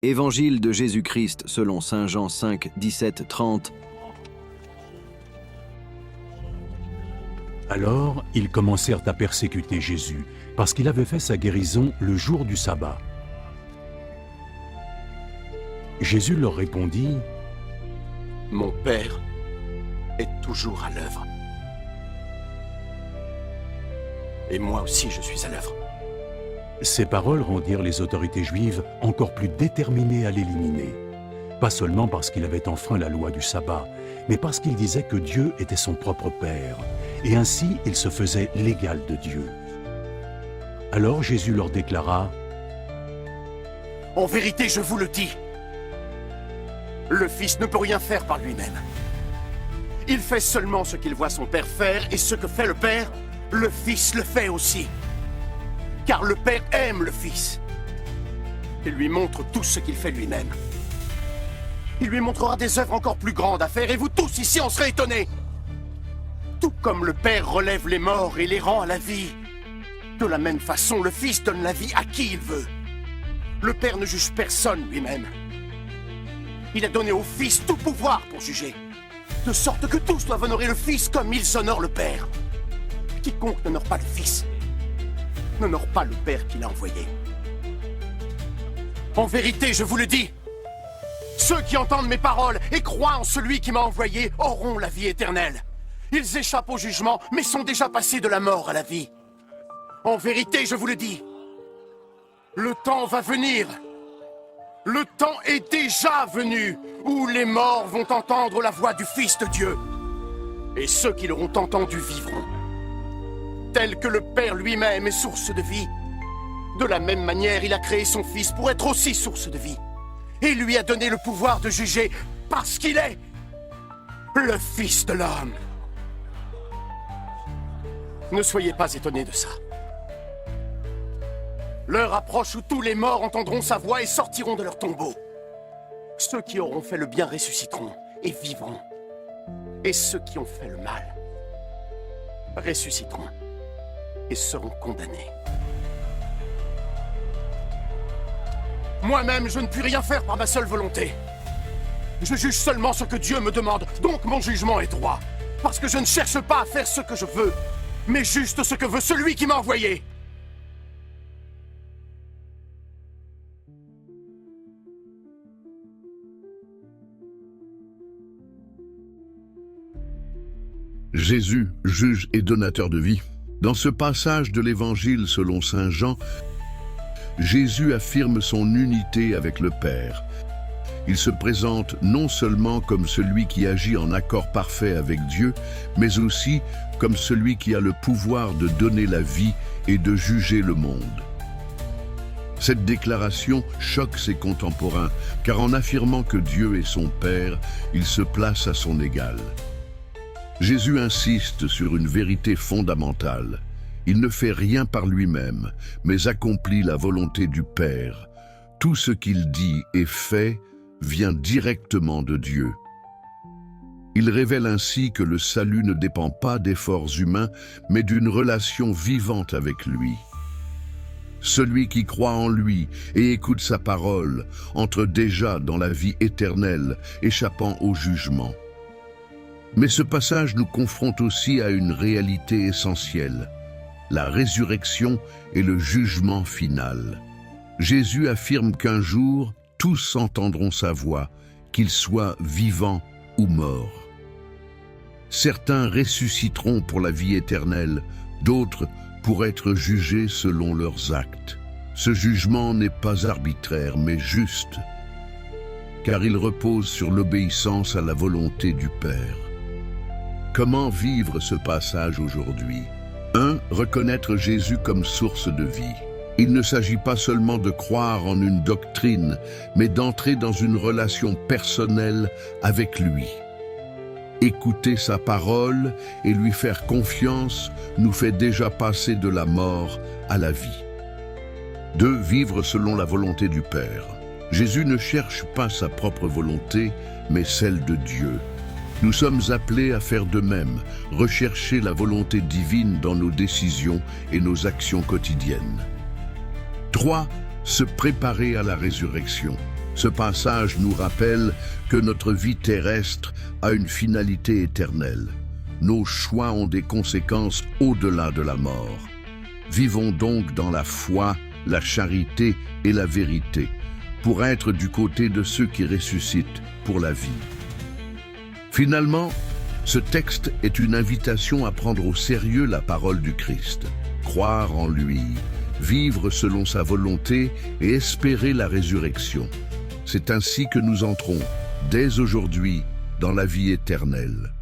Évangile de Jésus-Christ selon saint Jean 5, 17, 30. Alors, ils commencèrent à persécuter Jésus, parce qu'il avait fait sa guérison le jour du sabbat. Jésus leur répondit, « Mon Père est toujours à l'œuvre. Et moi aussi je suis à l'œuvre. » Ces paroles rendirent les autorités juives encore plus déterminées à l'éliminer. Pas seulement parce qu'il avait enfreint la loi du sabbat, mais parce qu'il disait que Dieu était son propre Père, et ainsi il se faisait l'égal de Dieu. Alors Jésus leur déclara, « En vérité, je vous le dis, le Fils ne peut rien faire par lui-même. Il fait seulement ce qu'il voit son Père faire, et ce que fait le Père, le Fils le fait aussi. Car le Père aime le Fils et lui montre tout ce qu'il fait lui-même. Il lui montrera des œuvres encore plus grandes à faire, et vous tous ici en serez étonnés. Tout comme le Père relève les morts et les rend à la vie, de la même façon, le Fils donne la vie à qui il veut. Le Père ne juge personne lui-même. Il a donné au Fils tout pouvoir pour juger, de sorte que tous doivent honorer le Fils comme ils honorent le Père. Quiconque n'honore pas le Fils n'honore pas le Père qui l'a envoyé. En vérité, je vous le dis, ceux qui entendent mes paroles et croient en celui qui m'a envoyé auront la vie éternelle. Ils échappent au jugement, mais sont déjà passés de la mort à la vie. En vérité, je vous le dis, le temps va venir. Le temps est déjà venu où les morts vont entendre la voix du Fils de Dieu. Et ceux qui l'auront entendu vivront. Tel que le Père lui-même est source de vie, de la même manière, il a créé son Fils pour être aussi source de vie. Et lui a donné le pouvoir de juger parce qu'il est le Fils de l'homme. Ne soyez pas étonnés de ça. L'heure approche où tous les morts entendront sa voix et sortiront de leur tombeau. Ceux qui auront fait le bien ressusciteront et vivront. Et ceux qui ont fait le mal ressusciteront et seront condamnés. Moi-même, je ne puis rien faire par ma seule volonté. Je juge seulement ce que Dieu me demande, donc mon jugement est droit. Parce que je ne cherche pas à faire ce que je veux, mais juste ce que veut celui qui m'a envoyé. Jésus, juge et donateur de vie. Dans ce passage de l'Évangile selon saint Jean, Jésus affirme son unité avec le Père. Il se présente non seulement comme celui qui agit en accord parfait avec Dieu, mais aussi comme celui qui a le pouvoir de donner la vie et de juger le monde. Cette déclaration choque ses contemporains, car en affirmant que Dieu est son Père, il se place à son égal. Jésus insiste sur une vérité fondamentale. Il ne fait rien par lui-même, mais accomplit la volonté du Père. Tout ce qu'il dit et fait vient directement de Dieu. Il révèle ainsi que le salut ne dépend pas d'efforts humains, mais d'une relation vivante avec lui. Celui qui croit en lui et écoute sa parole entre déjà dans la vie éternelle, échappant au jugement. Mais ce passage nous confronte aussi à une réalité essentielle, la résurrection et le jugement final. Jésus affirme qu'un jour, tous entendront sa voix, qu'ils soient vivants ou morts. Certains ressusciteront pour la vie éternelle, d'autres pour être jugés selon leurs actes. Ce jugement n'est pas arbitraire, mais juste, car il repose sur l'obéissance à la volonté du Père. Comment vivre ce passage aujourd'hui? 1. Reconnaître Jésus comme source de vie. Il ne s'agit pas seulement de croire en une doctrine, mais d'entrer dans une relation personnelle avec lui. Écouter sa parole et lui faire confiance nous fait déjà passer de la mort à la vie. 2. Vivre selon la volonté du Père. Jésus ne cherche pas sa propre volonté, mais celle de Dieu. Nous sommes appelés à faire de même, rechercher la volonté divine dans nos décisions et nos actions quotidiennes. 3. Se préparer à la résurrection. Ce passage nous rappelle que notre vie terrestre a une finalité éternelle. Nos choix ont des conséquences au-delà de la mort. Vivons donc dans la foi, la charité et la vérité, pour être du côté de ceux qui ressuscitent pour la vie. Finalement, ce texte est une invitation à prendre au sérieux la parole du Christ, croire en lui, vivre selon sa volonté et espérer la résurrection. C'est ainsi que nous entrons, dès aujourd'hui, dans la vie éternelle.